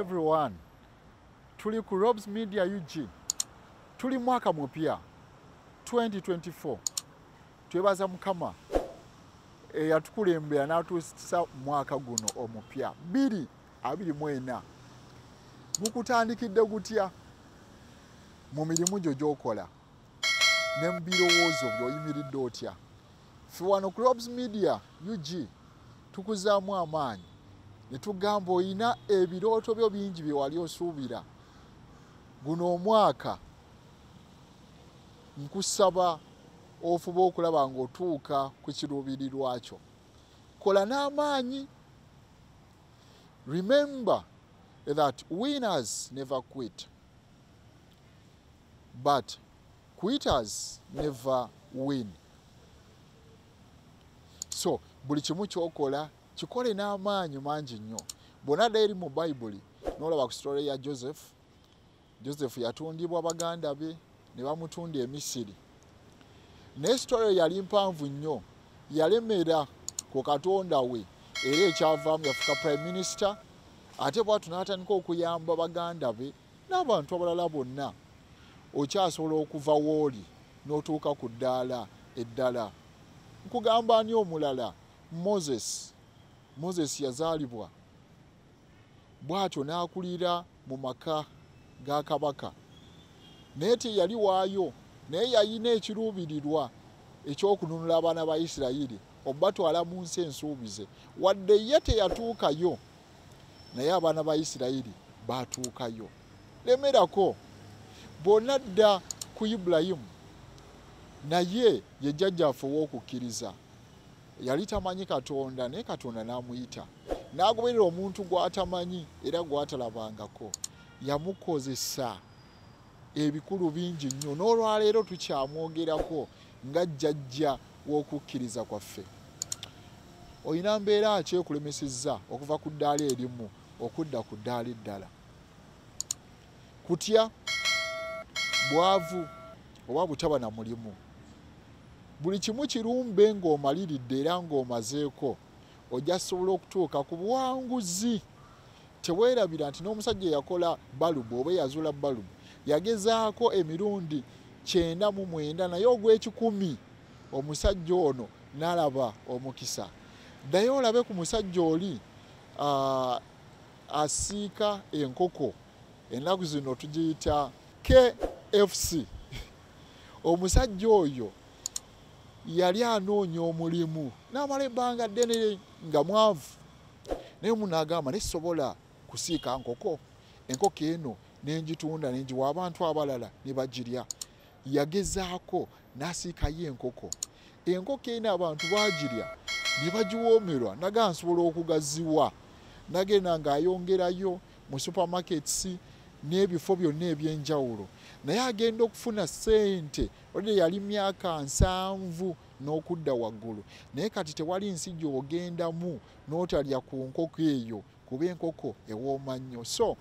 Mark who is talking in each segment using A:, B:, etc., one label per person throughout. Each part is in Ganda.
A: everyone. Tuli ku Rob's Media UG. Tuli mwaka mupya 2024. Twebaza Mukama yatukulembera n'atuusa mwaka guno omupya 2024. Gukutandikidde gutya mu mirimu gyo gy'okola ne mu birowoozo by'oyimiridde otya? Ffe wano ku Rob's Media UG tukuzaamu amaanyi ne tugamba oyina ebirooto byo bingi bye wali osuubira guno omwaka. Nkusaba ofuba okulaba ng'otuuka ku kiruubirirwa kyo. Kola n'amaanyi. Remember that winners never quit, but quitters never win. So buli kimu ky'okola kikole n'amaanyi mangi nnyo. Bonna eri mu Bayibuli n'olaba ku story ya Joseph. Joseph yatundibwa baganda be ne bamutunda e Misiri. Ne story yali mpanvu nnyo, yalemera ku Katonda we era ekyavaamu yafuka prime minister, ate bw'atu n'atandika okuyamba baganda be n'abantu abalala bonna. Okyasobola okuva wooli n'otuuka ku ddaala eddala. Nkugamba ani omulala? Moses yazaalibwa bw'atyo n'akulira mu maka ga kabaka, naye teyali waayo, naye yalina ekiruubirirwa ekyokununula abaana ba Isirayiri obatwala mu nsi ensuubize. Wadde ye teyatuukayo, naye abaana ba Isirayiri baatuukayo. Lemerako bonna dda ku Ibulayimu, naye ye jjajjaffe ow'okukkiriza. Yali tamanyi Katonda, naye Katonda n'amuyita n'agoberera omuntu gw'atamanyi era gw'atalabangako. Yamukozesa ebikulu bingi nnyo, n'olwaleero tukyamwogerako nga jjajja w'okukkiriza kwaffe. Oyina mbeera ki ekulemesezza okuva ku ddaala erimu okudda ku ddaala eddala? Kutya, bwavu oba butaba na mulimu. Buli kimu kirumbe ng'omaliridde era ng'omazeeko, ojja kusobola okutuuka ku buwanguzi. Teweerabira nti n'omusajja eyakola balubu oba eyazuula balubu yagezaako emirundi 99 naye ogw'ekikumi omusajja ono n'alaba omukisa. Ddaye olabe ku musajja oli asiika enkoko, ennaku zino tugiyita KFC. Omusajja oyo yali anoonya omulimu n'amala ebbanga ddene nga mwavu, naye omuntu n'agamba nesobola kusiika nkoko, enkoko eno n'engitunda n'engiwa abantu abalala ne bagirya. Yagezaako n'asiikayo enkoko. Enkoko eno abantu baagirya ne bagiwoomerwa, naga nsobola okugaziwa. Nagenda ng'ayongerayo mu supermarkets n'ebifo byonna eby'enjawulo, naye agenda okufuna ssente. Olwo yali myaka 7 n'okudda waggulu, naye kati tewali nsi gy'ogendamu n'otalya ku nkoko eyo kuba enkoko ewooma nnyo. So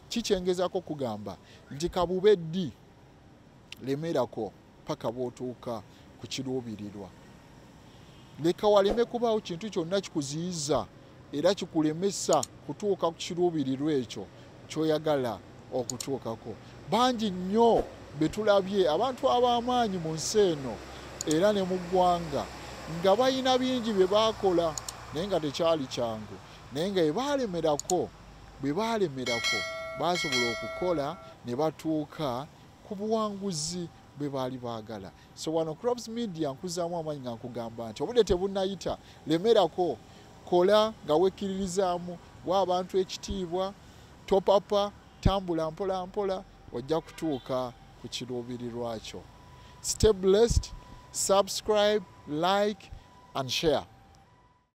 A: kikyengezako kugamba nti kabube ddi lemerako paka bw'otuuka ku kiruubirirwa. Leka waleme kubaawo kintu kyonna kikuziyiza era kikulemesa kutuuka ku kiruubirirwa ekyo ky'oyagala okutuukako. Bangi nnyo be tulabye abantu ab'amaanyi mu nsi eno era ne mu ggwanga nga balina bingi bye baakola naye nga tekyali kyangu, naye nga bwe baalemerako baasobola okukola ne batuuka ku buwanguzi bwe baali baagala. So wano ku Rob's Media nkuzaamu amaanyi nga nkugamba nti obudde tebunnayita, lemerako, kola nga wekkiririzaamu, wa abantu ekitiibwa, topapa, tambula mpola mpola, ojja kutuuka ku kiruubirirwa kyo. Stay blessed, subscribe, like and share.